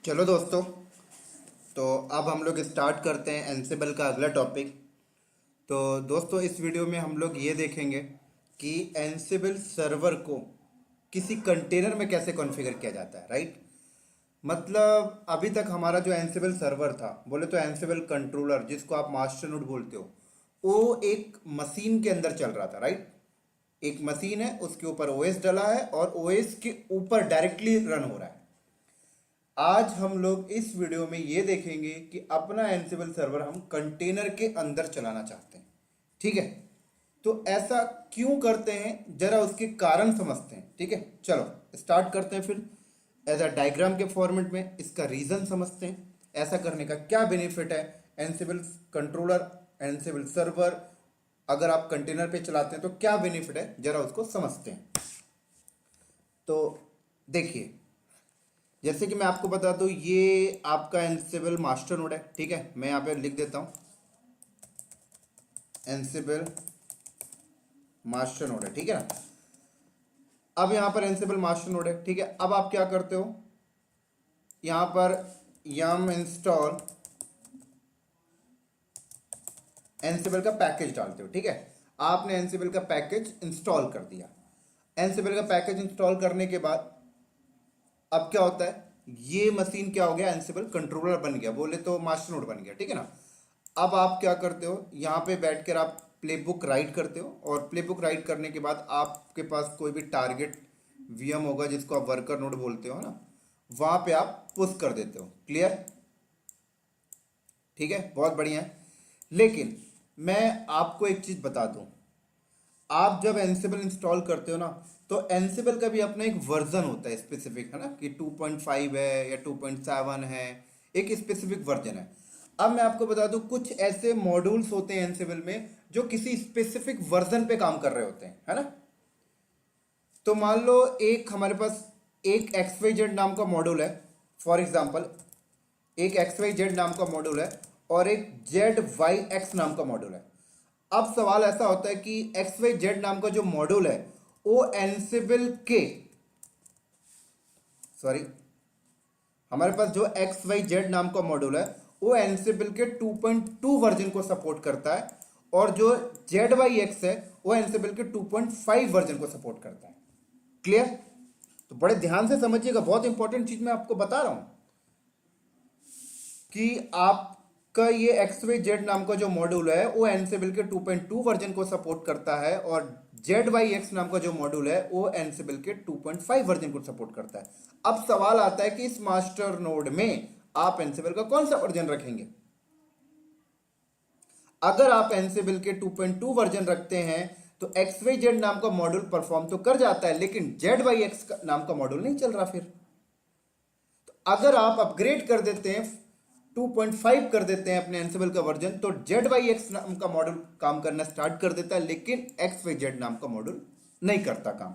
चलो दोस्तों, तो अब हम लोग स्टार्ट करते हैं एंसिबल का अगला टॉपिक। तो दोस्तों, इस वीडियो में हम लोग ये देखेंगे कि एंसिबल सर्वर को किसी कंटेनर में कैसे कॉन्फ़िगर किया जाता है, राइट। मतलब अभी तक हमारा जो एंसिबल सर्वर था, बोले तो एंसिबल कंट्रोलर जिसको आप मास्टर नोड बोलते हो, वो एक मशीन के अंदर चल रहा था, राइट। एक मशीन है, उसके ऊपर ओएस डला है और ओएस के ऊपर डायरेक्टली रन हो रहा है। आज हम लोग इस वीडियो में ये देखेंगे कि अपना एंसिबल सर्वर हम कंटेनर के अंदर चलाना चाहते हैं, ठीक है। तो ऐसा क्यों करते हैं, जरा उसके कारण समझते हैं, ठीक है। चलो स्टार्ट करते हैं फिर एज अ डायग्राम के फॉर्मेट में इसका रीजन समझते हैं। ऐसा करने का क्या बेनिफिट है, एंसिबल कंट्रोलर, एंसिबल सर्वर अगर आप कंटेनर पे चलाते हैं तो क्या बेनिफिट है, जरा उसको समझते हैं। तो देखिए, जैसे कि मैं आपको बता दूं, ये आपका एंसिबल मास्टर नोड है, ठीक है। मैं यहाँ पे लिख देता हूँ एंसिबल मास्टर नोड है, ठीक है ना। अब यहाँ पर एंसिबल मास्टर नोड है, ठीक है। अब आप क्या करते हो, यहाँ पर yum इंस्टॉल एंसिबल का पैकेज डालते हो, ठीक है। आपने एंसिबल का पैकेज इंस्टॉल कर दिया। एंसिबल का पैकेज इंस्टॉल करने के बाद अब क्या होता है, ये मशीन क्या हो गया, एंसिबल कंट्रोलर बन गया, बोले तो मास्टर नोड बन गया, ठीक है ना। अब आप क्या करते हो, यहाँ पे बैठकर आप प्ले बुक राइट करते हो और प्ले बुक राइट करने के बाद आपके पास कोई भी टारगेट वीएम होगा जिसको आप वर्कर नोड बोलते हो ना, वहां पे आप पुश कर देते हो। क्लियर, ठीक है, बहुत बढ़िया है। लेकिन मैं आपको एक चीज बता दूं, आप जब एंसिबल इंस्टॉल करते हो ना, तो एंसिबल का भी अपना एक वर्जन होता है स्पेसिफिक, है ना, कि 2.5 है या 2.7 है, एक स्पेसिफिक वर्जन है। अब मैं आपको बता दूं, कुछ ऐसे मॉड्यूल्स होते हैं एंसिबल में जो किसी स्पेसिफिक वर्जन पे काम कर रहे होते हैं, है ना। तो मान लो एक हमारे पास एक XYZ नाम का मॉड्यूल है, फॉर एग्जाम्पल एक XYZ नाम का मॉड्यूल है और एक ZYX नाम का मॉड्यूल है। अब सवाल ऐसा होता है कि XYZ नाम का जो मॉड्यूल है वो एंसिबल के, सॉरी, हमारे पास जो XYZ नाम का मॉड्यूल है वो एंसिबल के 2.2 वर्जन को सपोर्ट करता है और जो ZYX है वो एंसिबल के 2.5 वर्जन को सपोर्ट करता है। क्लियर, तो बड़े ध्यान से समझिएगा, बहुत इंपॉर्टेंट चीज मैं आपको बता रहा हूं कि आपका ये XYZ नाम का जो मॉड्यूल है वो एनसिबल के 2.2 वर्जन को सपोर्ट करता है और ZYX नाम का जो मॉड्यूल है वो एनसिबल के 2.5 वर्जन को सपोर्ट करता है। अब सवाल आता है कि इस मास्टर नोड में आप एनसिबल का कौन सा वर्जन रखेंगे। अगर आप एनसिबल के 2.2 वर्जन रखते हैं तो XYZ नाम का मॉड्यूल परफॉर्म तो कर जाता है, लेकिन ZYX नाम का मॉड्यूल नहीं चल रहा। फिर तो अगर आप अपग्रेड कर देते हैं, 2.5 कर देते हैं अपने एंसिबल का वर्जन, तो ZYX नाम का मॉड्यूल काम करना स्टार्ट कर देता है, लेकिन XYZ नाम का मॉड्यूल नहीं करता काम।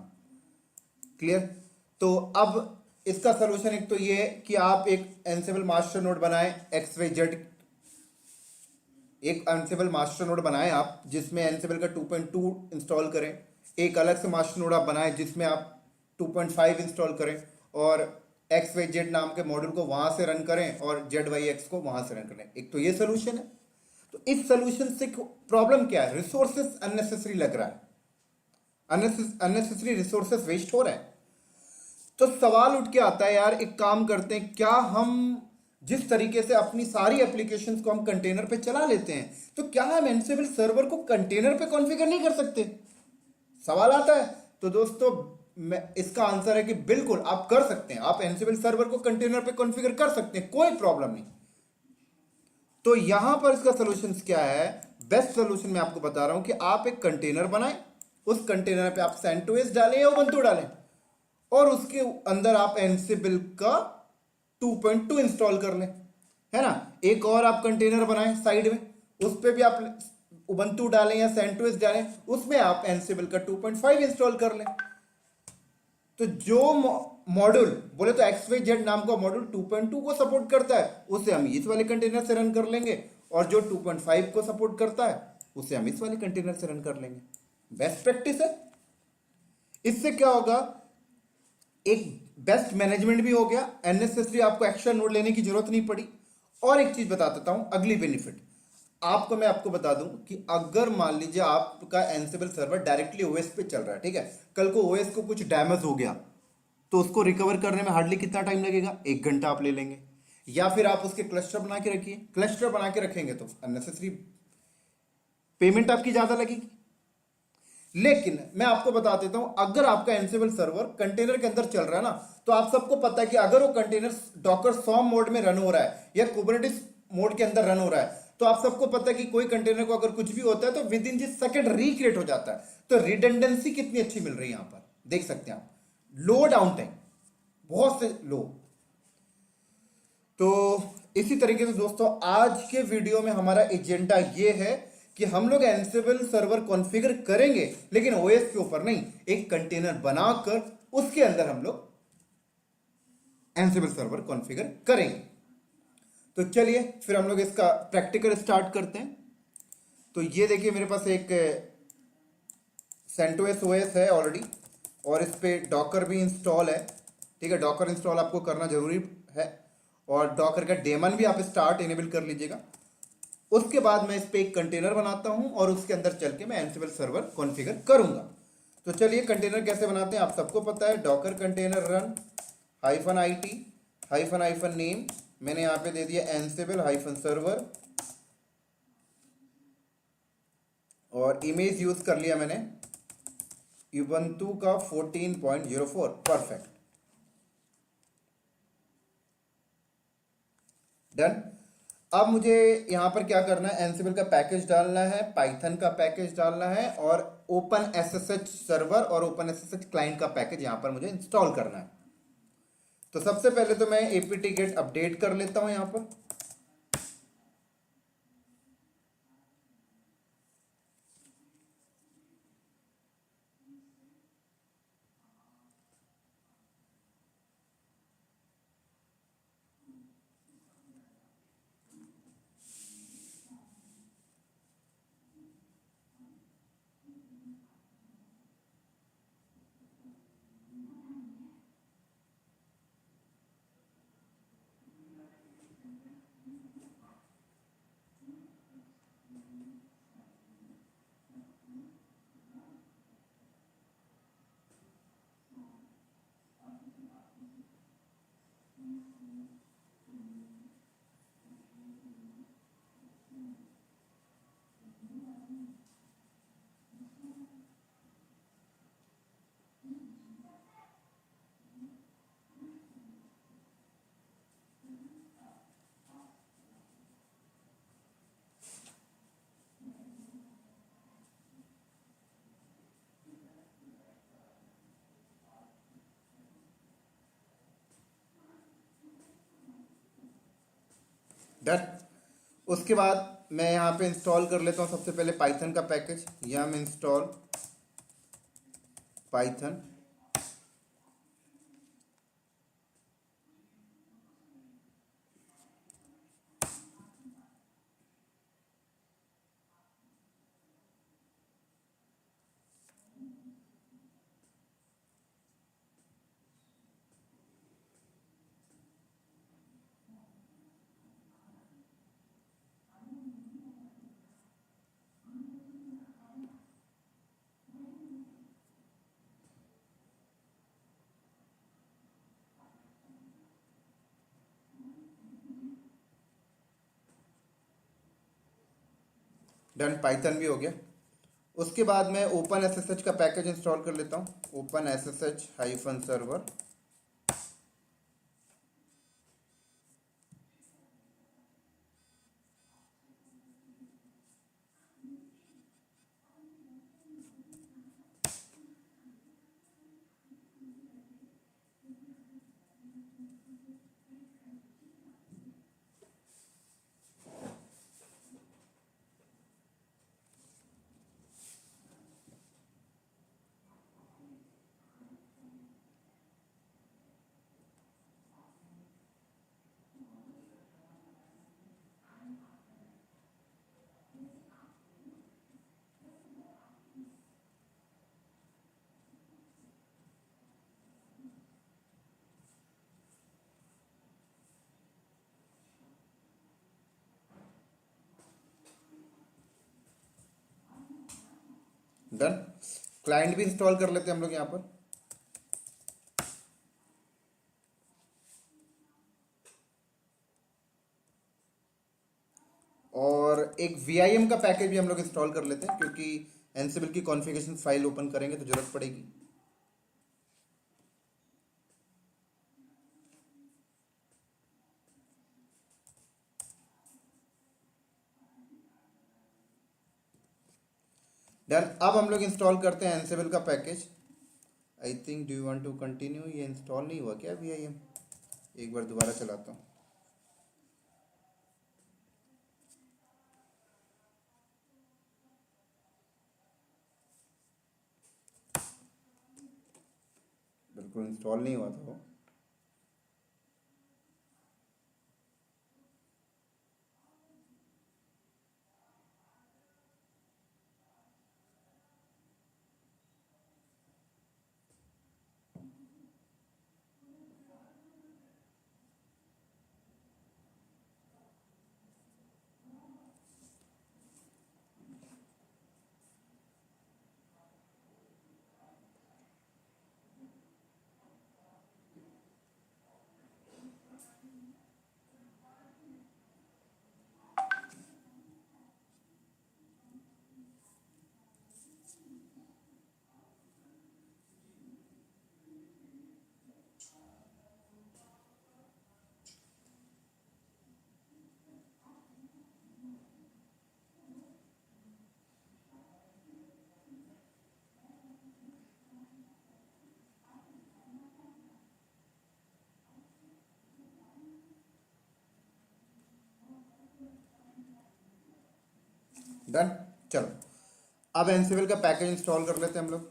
क्लियर, तो अब इसका सोल्यूशन एक तो ये है कि आप एक एंसिबल मास्टर नोड बनाएं, XYZ एक एंसिबल मास्टर नोड बनाएं आप जिसमें एंसिबल का 2.2 इंस्टॉल करें। एक अलग से मास्टर नोड आप बनाएं जिसमें आप 2.5 इंस्टॉल करें और XYZ नाम के मॉड्यूल को वहां से रन करें और ZYX को वहां से रन करें। एक तो ये सोल्यूशन है। तो इस सोल्यूशन से प्रॉब्लम क्या है, रिसोर्सेस अननेसेसरी लग रहा है, अननेसेसरी रिसोर्सेस वेस्ट हो रहे हैं। तो सवाल उठ के आता है, यार एक काम करते हैं, क्या हम जिस तरीके से अपनी सारी एप्लीकेशंस को हम कंटेनर पे चला लेते हैं, तो क्या हम एंसिबल सर्वर को कंटेनर पे कॉन्फ़िगर नहीं कर सकते, सवाल आता है। तो दोस्तों, इसका आंसर है कि बिल्कुल आप कर सकते हैं, आप एंसिबल सर्वर को कंटेनर पे कॉन्फ़िगर कर सकते हैं, कोई प्रॉब्लम नहीं। तो यहां पर इसका सोल्यूशन क्या है, बेस्ट सोल्यूशन मैं आपको बता रहा हूं कि आप एक कंटेनर बनाएं, उस कंटेनर पे आप CentOS डालें या उबंटू डालें और उसके अंदर आप एंसिबल का 2.2 इंस्टॉल कर लें, है ना। एक और आप कंटेनर बनाएं साइड में, उस पर भी आप उबंटू डालें या CentOS डालें, उसमें आप एंसिबल का 2.5 इंस्टॉल कर लें। तो जो मॉड्यूल, बोले तो XYZ नाम का मॉड्यूल 2.2 को सपोर्ट करता है उसे हम इस वाले कंटेनर से रन कर लेंगे और जो 2.5 को सपोर्ट करता है उसे हम इस वाले कंटेनर से रन कर लेंगे। बेस्ट प्रैक्टिस है। इससे क्या होगा, एक बेस्ट मैनेजमेंट भी हो गया, अननेसेसरी आपको एक्स्ट्रा नोट लेने की जरूरत नहीं पड़ी। और एक चीज बता देता हूं, अगली बेनिफिट आपको बता दूं कि अगर मान लीजिए आपका एनसिबल सर्वर डायरेक्टली ओएस पे चल रहा है, ठीक है, कल को ओएस को कुछ डैमेज हो गया तो उसको रिकवर करने में हार्डली कितना टाइम लगेगा, 1 घंटा आप ले लेंगे। या फिर आप उसके क्लस्टर बना के रखिए, क्लस्टर बना के रखेंगे तो अननेसेसरी पेमेंट आपकी ज्यादा लगेगी। लेकिन मैं आपको बता देता हूं, अगर आपका एनसिबल सर्वर कंटेनर के अंदर चल रहा है ना, तो आप सबको पता है कि अगर वो कंटेनर डॉकर सॉम मोड में रन हो रहा है या कुबरनेटिस मोड के अंदर रन हो रहा है, तो आप सबको पता है कि कोई कंटेनर को अगर कुछ भी होता है तो with in this second recreate हो जाता है। तो रिडंडेंसी कितनी अच्छी मिल रही है, यहां पर देख सकते हैं आप, लो डाउन टाइम बहुत से लो। तो इसी तरीके से दोस्तों आज के वीडियो में हमारा एजेंडा ये है कि हम लोग एनसिबल सर्वर कॉन्फ़िगर करेंगे, लेकिन ओएस के ऊपर नहीं, एक कंटेनर बनाकर उसके अंदर हम लोग एनसिबल सर्वर कॉन्फ़िगर करेंगे। तो चलिए फिर हम लोग इसका प्रैक्टिकल स्टार्ट करते हैं। तो ये देखिए मेरे पास एक सेंटोस ओएस है ऑलरेडी, और इस पे डॉकर भी इंस्टॉल है। ठीक है, डॉकर इंस्टॉल आपको करना जरूरी है, और डॉकर का डेमन भी आप स्टार्ट इनेबल कर लीजिएगा। उसके बाद मैं इस पे एक कंटेनर बनाता हूं और उसके अंदर चल के मैं एनसिबल सर्वर कॉन्फ़िगर करूंगा। तो चलिए कंटेनर कैसे बनाते हैं आप सबको पता है, Docker container run -it -hyphen name, मैंने यहाँ पे दे दिया एनसिबल -सर्वर, और इमेज यूज कर लिया मैंने उबंटू का 14.04, परफेक्ट, डन। अब मुझे यहां पर क्या करना है, एनसिबल का पैकेज डालना है, पाइथन का पैकेज डालना है, और ओपन एसएसएच सर्वर और ओपन एसएसएच क्लाइंट का पैकेज यहां पर मुझे इंस्टॉल करना है। तो सबसे पहले तो मैं एपीटी गेट अपडेट कर लेता हूं यहां पर। डन। उसके बाद मैं यहाँ पे इंस्टॉल कर लेता हूँ सबसे पहले पाइथन का पैकेज, यम इंस्टॉल पाइथन। डन, पाइथन भी हो गया। उसके बाद मैं ओपन एसएसएच का पैकेज इंस्टॉल कर लेता हूँ, ओपन SSH-सर्वर। डन। क्लाइंट भी इंस्टॉल कर लेते हैं हम लोग यहाँ पर। और एक VIM का पैकेज भी हम लोग इंस्टॉल कर लेते हैं, क्योंकि एनसिबल की कॉन्फ़िगरेशन फाइल ओपन करेंगे तो जरूरत पड़ेगी। डन। अब हम लोग इंस्टॉल करते हैं एनसिबल का package. I think, do you want to continue? ये इंस्टॉल नहीं हुआ क्या VIM? एक बार दोबारा चलाता हूँ। बिल्कुल इंस्टॉल नहीं हुआ था वो। डन। चलो, अब एनसिबल का पैकेज इंस्टॉल कर लेते हैं हम लोग।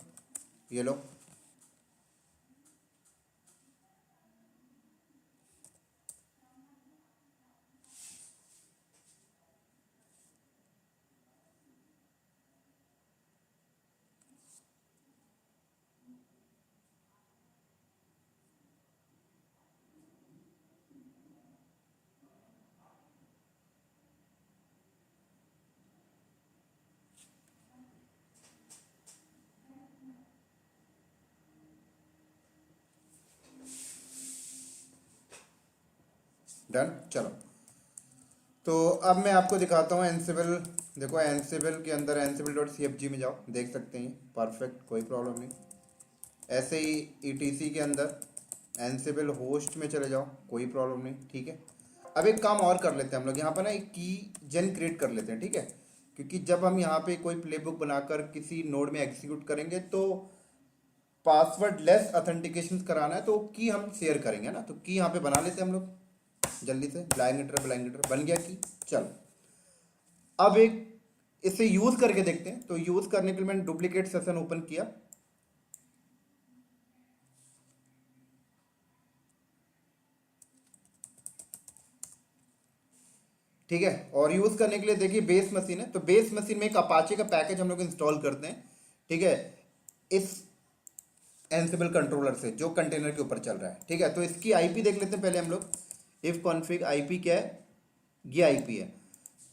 ये लो। डन। चलो, तो अब मैं आपको दिखाता हूँ एनसिबल। देखो, एनसिबल के अंदर ansible.cfg में जाओ, देख सकते हैं परफेक्ट, कोई प्रॉब्लम नहीं। ऐसे ही ETC के अंदर एनसिबल होस्ट में चले जाओ, कोई प्रॉब्लम नहीं, ठीक है। अब एक काम और कर लेते हैं हम लोग यहाँ पर ना, एक की जन क्रिएट कर लेते हैं, ठीक है। क्योंकि जब हम यहाँ पे कोई प्लेबुक बनाकर किसी नोड में एग्जीक्यूट करेंगे तो पासवर्ड लेस ऑथेंटिकेशन कराना है, तो की हम शेयर करेंगे ना, तो की यहाँ पे बना लेते हैं हम लोग जल्दी से। ब्लैंकेटर बन गया की। चलो, अब एक इसे यूज करके देखते हैं। तो यूज करने के लिए मैंने डुप्लीकेट सेशन ओपन किया, ठीक है। और यूज करने के लिए देखिए बेस मशीन है, तो बेस मशीन में एक अपाचे का पैकेज हम लोग इंस्टॉल करते हैं, ठीक है, इस एनसिबल कंट्रोलर से जो कंटेनर के ऊपर चल रहा है, ठीक है। तो इसकी आईपी देख लेते हैं पहले हम लोग। इफ कॉन्फिग आईपी क्या है, ये आईपी है।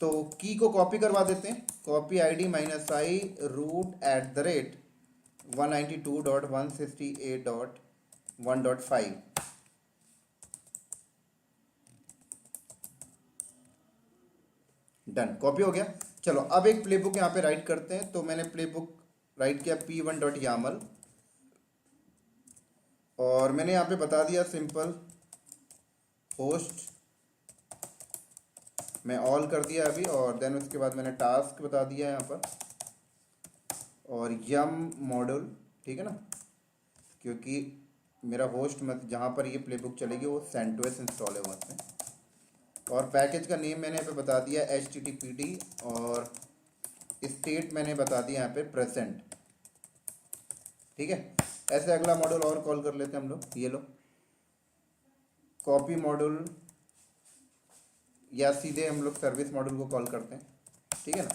तो की को कॉपी करवा देते हैं, copy ID -i root@192.168.1.5। Done, copy हो गया। चलो, अब एक प्लेबुक यहाँ पे राइट करते हैं। तो मैंने प्लेबुक राइट किया p1.yaml, और मैंने यहाँ पे बता दिया सिंपल होस्ट, मैं ऑल कर दिया अभी। और देन उसके बाद मैंने टास्क बता दिया यहाँ पर, और यम मॉड्यूल, ठीक है ना, क्योंकि मेरा होस्ट मत जहाँ पर ये प्लेबुक चलेगी वो सेंटोस इंस्टॉल है वहाँ पे। और पैकेज का नेम मैंने यहाँ पे बता दिया HTTPD, और स्टेट मैंने बता दिया यहाँ पे प्रेजेंट, ठीक है। ऐसे अगला मॉड्यूल और कॉल कर लेते हैं हम लोग। ये लो, कॉपी मॉड्यूल, या सीधे हम लोग सर्विस मॉड्यूल को कॉल करते हैं, ठीक है ना।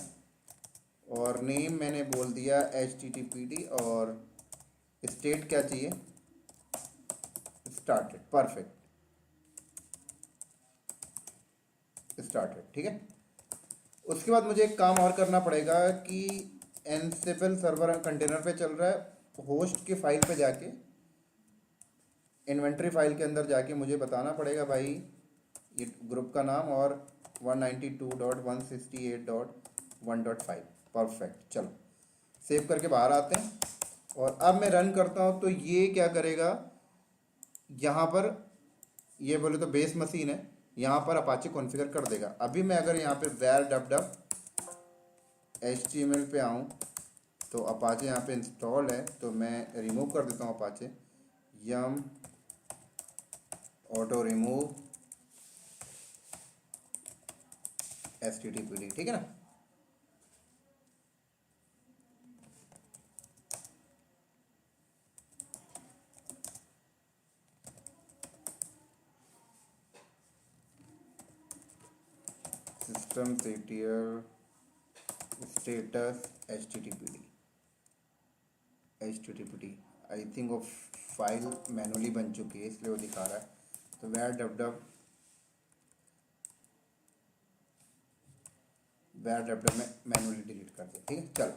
और नेम मैंने बोल दिया HTTPD, और स्टेट क्या चाहिए, स्टार्टेड, परफेक्ट, स्टार्टेड, ठीक है। उसके बाद मुझे एक काम और करना पड़ेगा कि एनसिबल सर्वर कंटेनर पे चल रहा है। होस्ट की फाइल पे जाके, इन्वेंट्री फाइल के अंदर जाके मुझे बताना पड़ेगा भाई ये ग्रुप का नाम और 192.168.1.5। परफेक्ट, चलो सेव करके बाहर आते हैं और अब मैं रन करता हूँ तो ये क्या करेगा, यहाँ पर ये बोले तो बेस मशीन है, यहाँ पर अपाचे कॉन्फ़िगर कर देगा। अभी मैं अगर यहाँ पे वैर डब डब HTML पे आऊँ तो अपाचे यहाँ पे इंस्टॉल है, तो मैं रिमूव कर देता हूँ अपाचे, यम ऑटो रिमूव HTTPD, ठीक है ना। systemctl status httpd I think वो फाइल मैनुअली बन चुकी है इसलिए वो दिखा रहा है। तो वैर डब डब में मैनुअली डिलीट कर दिया, ठीक है। चलो,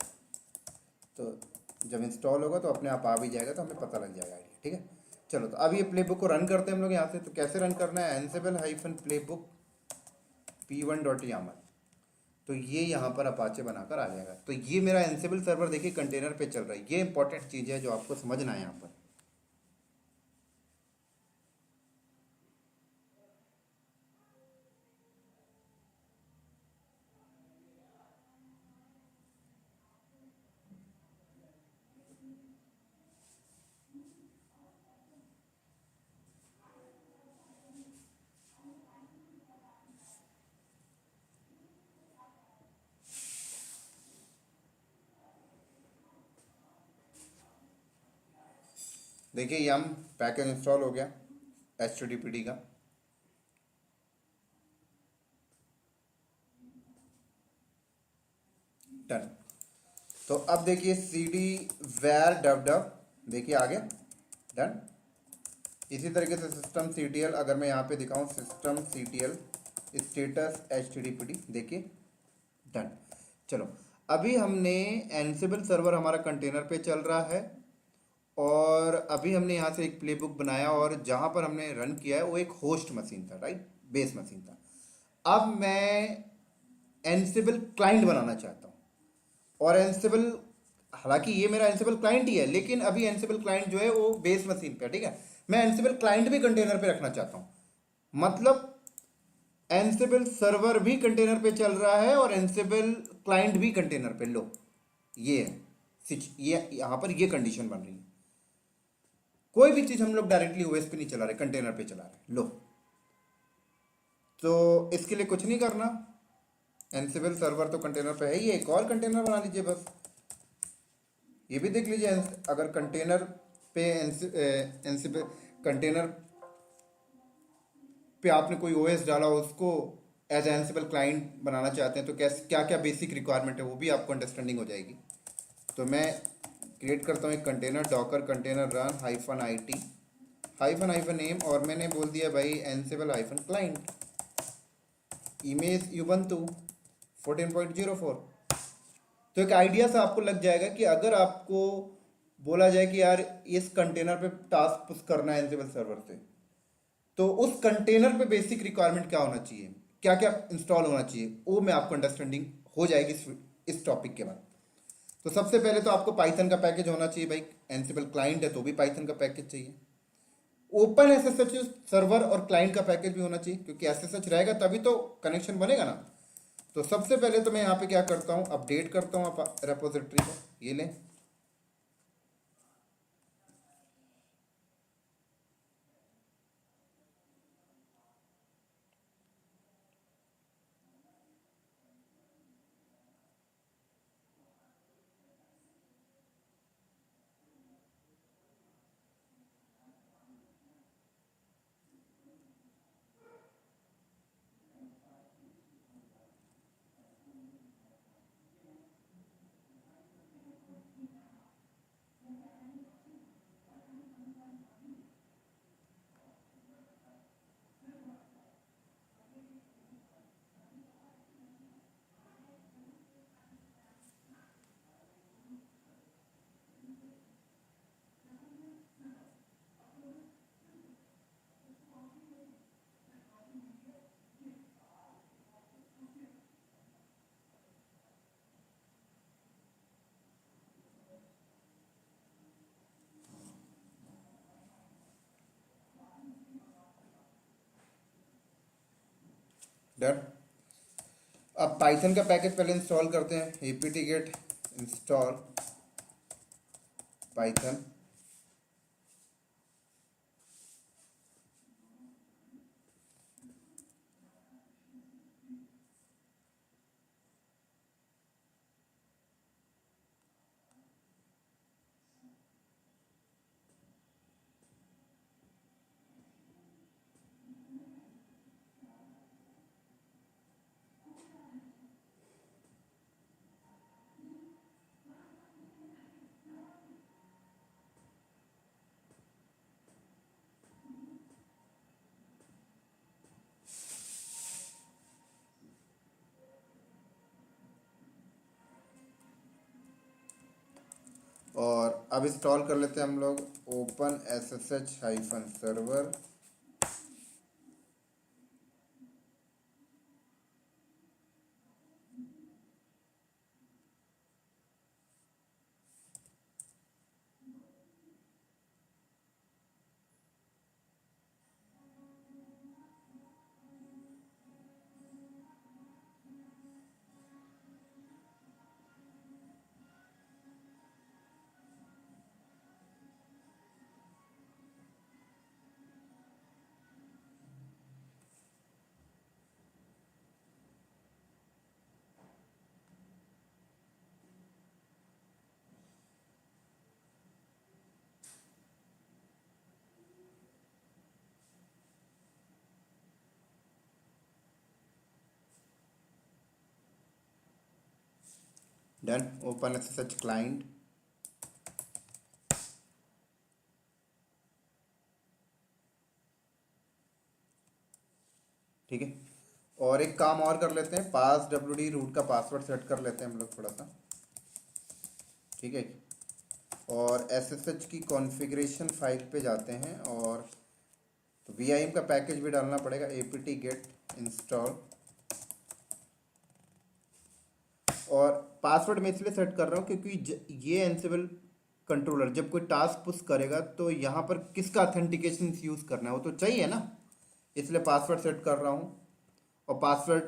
तो जब इंस्टॉल होगा तो अपने आप आ भी जाएगा, तो हमें पता लग जाएगा आइडिया, ठीक है। चलो, तो अब ये प्ले बुक को रन करते हैं हम लोग यहाँ से। तो कैसे रन करना है, ansible-playbook p1.yaml, तो ये यहाँ पर अपाचे बनाकर आ जाएगा। तो ये मेरा एनसिबल सर्वर देखिए कंटेनर पे चल रहा है। ये इंपॉर्टेंट चीज़ है जो आपको समझना है यहाँ पर। देखिए यम पैकेज इंस्टॉल हो गया HTTPD का। डन। तो अब देखिए cd वैर डब डब, देखिए आ गया, डन। इसी तरीके से systemctl, अगर मैं यहाँ पे दिखाऊँ systemctl स्टेटस HTTPD, देखिए डन। चलो, अभी हमने एनसिबल सर्वर हमारा कंटेनर पे चल रहा है और अभी हमने यहाँ से एक प्लेबुक बनाया और जहाँ पर हमने रन किया है वो एक होस्ट मशीन था, राइट, बेस मशीन था। अब मैं एनसिबल क्लाइंट बनाना चाहता हूँ और एनसिबल, हालांकि ये मेरा एनसिबल क्लाइंट ही है, लेकिन अभी एनसिबल क्लाइंट जो है वो बेस मशीन पे है, ठीक है। मैं एनसिबल क्लाइंट भी कंटेनर पे रखना चाहता हूँ, मतलब एनसिबल सर्वर भी कंटेनर पे चल रहा है और एनसिबल क्लाइंट भी कंटेनर पे। लो, ये है ये यहाँ पर ये कंडीशन बन रही है। कोई भी चीज़ हम लोग डायरेक्टली ओएस पे नहीं चला रहे, कंटेनर पे चला रहे। लो, तो इसके लिए कुछ नहीं करना, एनसिबल सर्वर तो कंटेनर पे है ही, एक और कंटेनर बना लीजिए बस। ये भी देख लीजिए, अगर कंटेनर पे एनसिबल कंटेनर पे आपने कोई ओएस डाला, उसको एज एनसिबल क्लाइंट बनाना चाहते हैं तो कैसे, क्या क्या बेसिक रिक्वायरमेंट है वो भी आपको अंडरस्टैंडिंग हो जाएगी। तो मैं क्रिएट करता हूँ एक container, Docker container run -it -name, और मैंने बोल दिया भाई एनसिबल -क्लाइंट, इमेज ubuntu 14.04। तो एक आइडिया सा आपको लग जाएगा कि अगर आपको बोला जाए कि यार इस कंटेनर पे टास्क पुश करना है एनसिबल सर्वर से, तो उस कंटेनर पे बेसिक रिक्वायरमेंट क्या होना चाहिए, क्या क्या इंस्टॉल होना चाहिए, वो मैं आपको अंडरस्टैंडिंग हो जाएगी इस टॉपिक के बाद। तो सबसे पहले तो आपको पाइथन का पैकेज होना चाहिए भाई, एनसिबल क्लाइंट है तो भी पाइथन का पैकेज चाहिए। ओपन एसएसएच सर्वर और क्लाइंट का पैकेज भी होना चाहिए, क्योंकि एसएसएच रहेगा तभी तो कनेक्शन बनेगा ना। तो सबसे पहले तो मैं यहाँ पे क्या करता हूँ, अपडेट करता हूँ रेपोजिटरी को, ये लें। डन। अब पाइथन का पैकेज पहले इंस्टॉल करते हैं, apt get इंस्टॉल पाइथन। और अब इंस्टॉल कर लेते हैं हम लोग ओपन SSH-सर्वर। डन। Open SSH client. ठीक है। और एक काम और कर लेते हैं, पास wd रूट का पासवर्ड सेट कर लेते हैं हम लोग थोड़ा सा। ठीक है। और SSH की कॉन्फ़िगरेशन फाइल पे जाते हैं और तो VIM का पैकेज भी डालना पड़ेगा, apt get इंस्टॉल। और पासवर्ड मैं इसलिए सेट कर रहा हूँ क्योंकि ये एंसिबल कंट्रोलर जब कोई टास्क पुश करेगा तो यहाँ पर किसका ऑथेंटिकेशन यूज़ करना है वो तो चाहिए ना, इसलिए पासवर्ड सेट कर रहा हूँ। और पासवर्ड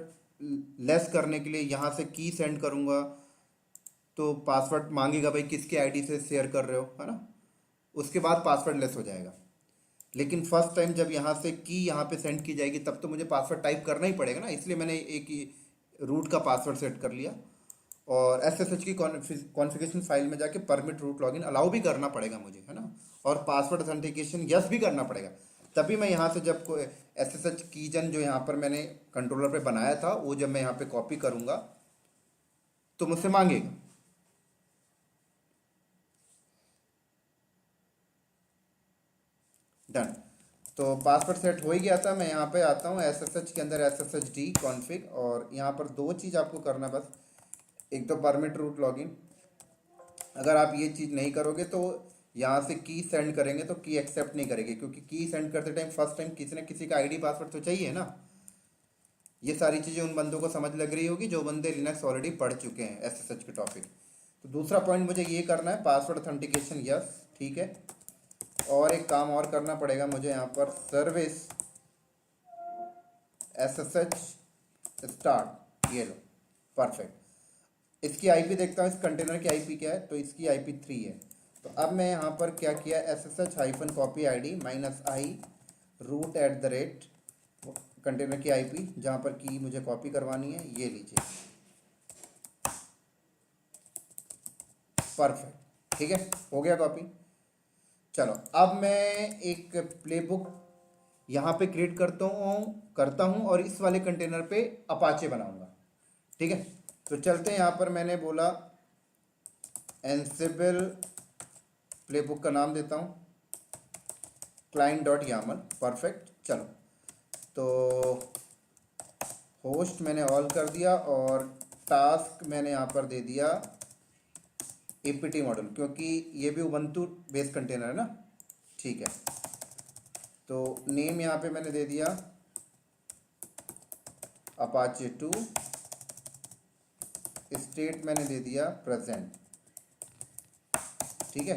लेस करने के लिए यहाँ से की सेंड करूँगा तो पासवर्ड मांगेगा भाई किसके आईडी से शेयर कर रहे हो, है ना, उसके बाद पासवर्ड लेस हो जाएगा। लेकिन फर्स्ट टाइम जब यहाँ से की यहाँ पे सेंड की जाएगी तब तो मुझे पासवर्ड टाइप करना ही पड़ेगा ना, इसलिए मैंने एक रूट का पासवर्ड सेट कर लिया। और SSH की कॉन्फ़िगरेशन फाइल में जाके परमिट रूट लॉगिन अलाउ भी करना पड़ेगा मुझे, है ना, और पासवर्ड ऑथेंटिकेशन यस भी करना पड़ेगा। तभी मैं यहाँ से जब कोई SSH कीजन जो यहाँ पर मैंने कंट्रोलर पे बनाया था वो जब मैं यहाँ पे कॉपी करूँगा तो मुझसे मांगेगा। डन। तो पासवर्ड सेट हो ही गया था। मैं यहाँ पे आता हूँ SSH के अंदर SSHD कॉन्फ़िग, और यहाँ पर दो चीज़ आपको करना बस, एक तो परमिट रूट लॉगिन। अगर आप ये चीज़ नहीं करोगे तो यहाँ से की सेंड करेंगे तो की एक्सेप्ट नहीं करेगी, क्योंकि की सेंड करते टाइम फर्स्ट टाइम किसी न किसी का आईडी पासवर्ड तो चाहिए ना। ये सारी चीज़ें उन बंदों को समझ लग रही होगी जो बंदे लिनक्स ऑलरेडी पढ़ चुके हैं SSH के टॉपिक। तो दूसरा पॉइंट मुझे ये करना है, पासवर्ड ऑथेंटिकेशन यस, ठीक है। और एक काम और करना पड़ेगा मुझे यहाँ पर, सर्विस SSH स्टार्ट, ये लो, परफेक्ट। इसकी आईपी देखता हूँ, इस कंटेनर की आईपी क्या है, तो इसकी आईपी 3 है। तो अब मैं यहाँ पर क्या किया, SSH-copy ID -i root@ container की आईपी जहाँ पर की मुझे कॉपी करवानी है, ये लीजिए, परफेक्ट, ठीक है, हो गया कॉपी। चलो अब मैं एक प्लेबुक यहाँ पे क्रिएट करता हूँ और इस वाले कंटेनर पे अपाचे बनाऊंगा। ठीक है, तो चलते हैं। यहाँ पर मैंने बोला एंसिबल प्लेबुक का नाम देता हूँ client.yaml, परफेक्ट। चलो, तो होस्ट मैंने ऑल कर दिया और टास्क मैंने यहाँ पर दे दिया apt मॉडल, क्योंकि ये भी उबंटू बेस कंटेनर है ना। ठीक है, तो नेम यहाँ पे मैंने दे दिया अपाचे 2, स्टेट मैंने दे दिया प्रेजेंट, ठीक है।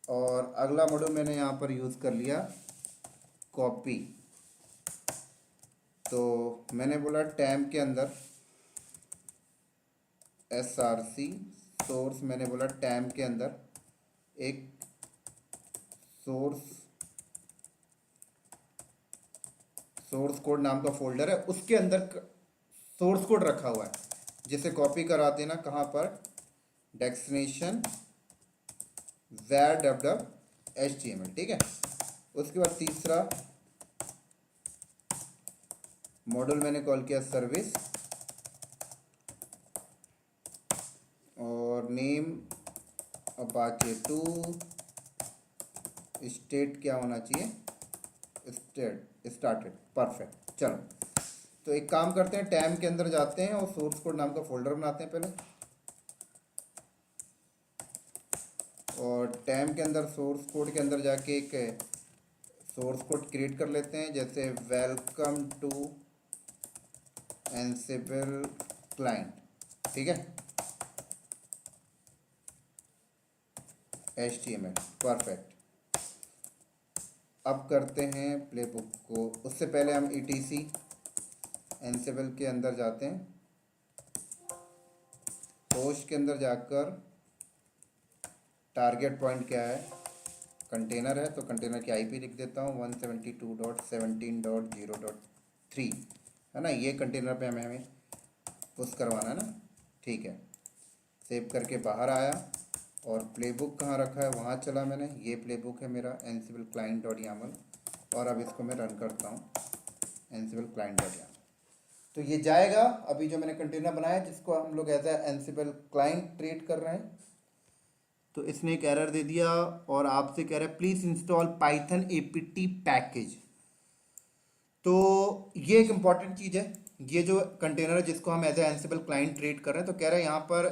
और अगला मॉड्यूल मैंने यहाँ पर यूज़ कर लिया कॉपी, तो मैंने बोला टैम के अंदर src सोर्स, मैंने बोला टैम के अंदर एक सोर्स कोड नाम का फोल्डर है, उसके अंदर सोर्स कोड रखा हुआ है, जिसे कॉपी करा देना कहाँ पर, डेस्टिनेशन var ठीक है। उसके बाद तीसरा मॉड्यूल मैंने कॉल किया सर्विस, और नेम अपाचे 2, स्टेट क्या होना चाहिए, स्टार्टेड, परफेक्ट। चलो, तो एक काम करते हैं, टैम के अंदर जाते हैं और सोर्स कोड नाम का फोल्डर बनाते हैं पहले, और टैम के अंदर सोर्स कोड के अंदर जाके एक सोर्स कोड क्रिएट कर लेते हैं, जैसे वेलकम टू एनसिबल क्लाइंट, ठीक है, HTML, परफेक्ट। अब करते हैं प्लेबुक को, उससे पहले हम ETC एनसिबल के अंदर जाते हैं, होस्ट के अंदर जाकर टारगेट पॉइंट क्या है, कंटेनर है, तो कंटेनर की IP लिख देता हूँ 172.17.0.3 है ना, ये कंटेनर पे हमें पुश करवाना है ना, ठीक है। सेव करके बाहर आया, और प्लेबुक कहाँ रखा है वहाँ चला मैंने, ये प्लेबुक है मेरा एनसिबल क्लाइंट डॉट यामल, और अब इसको मैं रन करता हूँ एनसिबल क्लाइंट डॉट यामल, तो ये जाएगा। अभी जो मैंने कंटेनर बनाया जिसको हम लोग एज एनसिबल क्लाइंट ट्रीट कर रहे हैं, तो इसने एक एरर दे दिया और आपसे कह रहा है please install Python APT package. तो ये एक इम्पॉर्टेंट चीज़ है, ये जो कंटेनर है जिसको हम एज एनसिबल क्लाइंट ट्रीट कर रहे हैं, तो कह रहे हैं यहाँ पर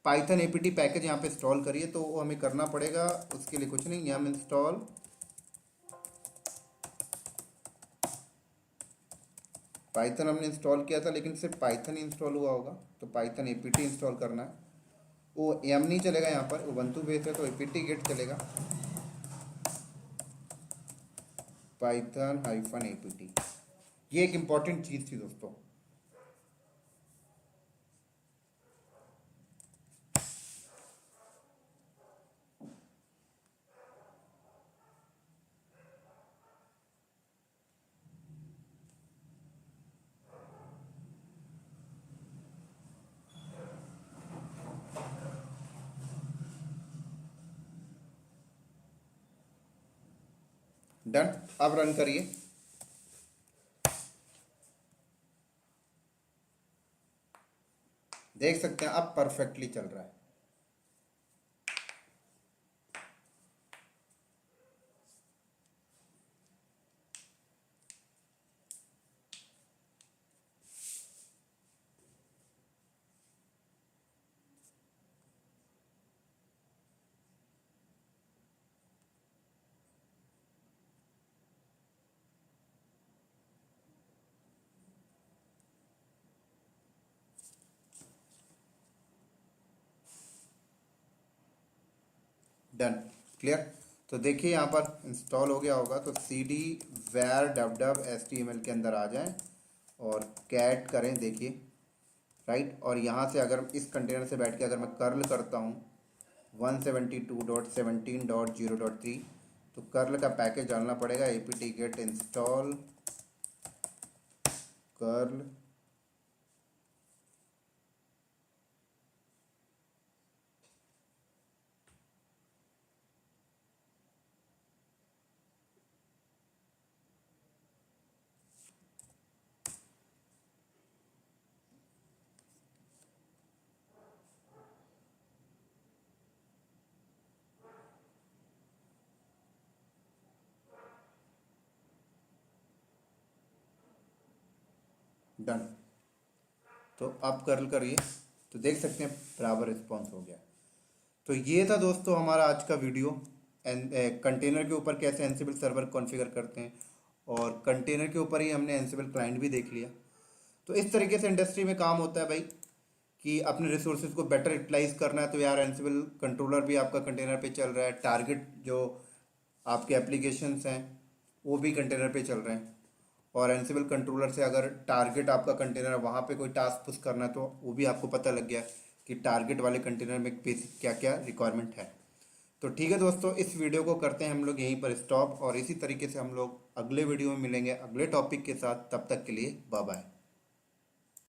पाइथन APT पैकेज यहाँ पे इंस्टॉल करिए, तो वो हमें करना पड़ेगा। उसके लिए कुछ नहीं, हम इंस्टॉल पाइथन हमने इंस्टॉल किया था, लेकिन सिर्फ पाइथन ही इंस्टॉल हुआ होगा, तो पाइथन APT इंस्टॉल करना है। वो एम नहीं चलेगा यहाँ पर, उबंटू बेस है तो APT गेट चलेगा, पाइथन -APT। ये एक इम्पॉर्टेंट चीज़ थी दोस्तों। डन, अब रन करिए। देख सकते हैं अब परफेक्टली चल रहा है। Done, clear. तो देखिए यहाँ पर इंस्टॉल हो गया होगा, तो cd var www html के अंदर आ जाएं और कैट करें, देखिए राइट। और यहाँ से अगर इस कंटेनर से बैठ के अगर मैं कर्ल करता हूँ 172.17.0.3, तो कर्ल का पैकेज डालना पड़ेगा, apt get install curl done. तो आप कर्ल करिए, तो देख सकते हैं बराबर रिस्पॉन्स हो गया। तो ये था दोस्तों हमारा आज का वीडियो, कंटेनर के ऊपर कैसे एनसिबल सर्वर कॉन्फ़िगर करते हैं, और कंटेनर के ऊपर ही हमने एनसिबल क्लाइंट भी देख लिया। तो इस तरीके से इंडस्ट्री में काम होता है भाई, कि अपने रिसोर्सेज को बेटर यूटिलाइज करना है, तो यार एनसिबल कंट्रोलर भी आपका कंटेनर पे चल रहा है, टारगेट जो आपके एप्लीकेशंस हैं वो भी कंटेनर पे चल रहे हैं, और एनसिबल कंट्रोलर से अगर टारगेट आपका कंटेनर है वहाँ पे कोई टास्क पुश करना है तो वो भी आपको पता लग गया कि टारगेट वाले कंटेनर में बेसिक क्या क्या रिक्वायरमेंट है। तो ठीक है दोस्तों, इस वीडियो को करते हैं हम लोग यहीं पर स्टॉप, और इसी तरीके से हम लोग अगले वीडियो में मिलेंगे अगले टॉपिक के साथ। तब तक के लिए बाय बाय।